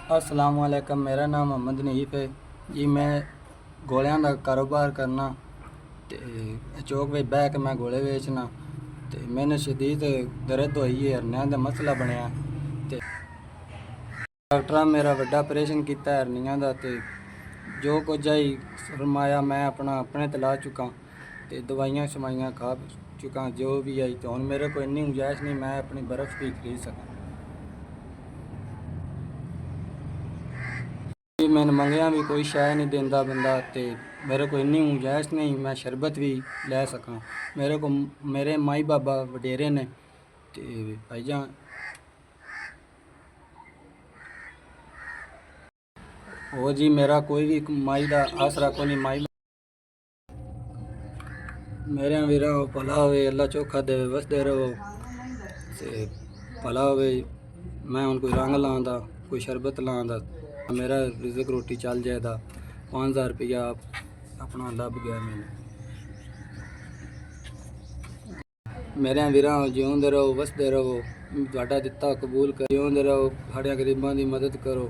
अस्सलाम वालेकुम। मेरा नाम मोहम्मद नहीफ है जी। मैं गोलियां का कारोबार करना ते चौक में बह के मैं गोले बेचना ते मैंने शदीद दर्द होई है, हरनियां का मसला बनया ते डॉक्टर मेरा बड़ा ऑपरेशन किया हरनियां का ते जो कुछ आई सरमाया मैं अपने ते ला चुका ते दवाइयां शवाइयां खा चुका जो भी आई। तो हुण मेरे को इन्नी गुंजाइश नहीं मैं अपनी बर्फ़ भी खरीद सकां। मैंने मंगया भी कोई शै नहीं देंदा बंदा ते मेरे को इन्नी गुंजाइश नहीं मैं शरबत भी लै सकां। मेरे को मेरे माई बाबा वडेरे ने ते भाईजान हो जी मेरा कोई भी माई का आसरा को नहीं। माई मेरे वीर भला होवे, अल्लाह चोखा देवे, वसदे रहो ते भला होवे। मैं हूँ कोई रंग लाँदा कोई शरबत लाँदा मेरा रिजक रोटी चल जाएगा। 5000 रुपया अपना लभ गया मैंने। मेरे वीरां जिउंदे रहो, वसदे रहो, तुहाडा दिता कबूल कर। जिउंदे रहो, साढ़े गरीबां दी मदद करो।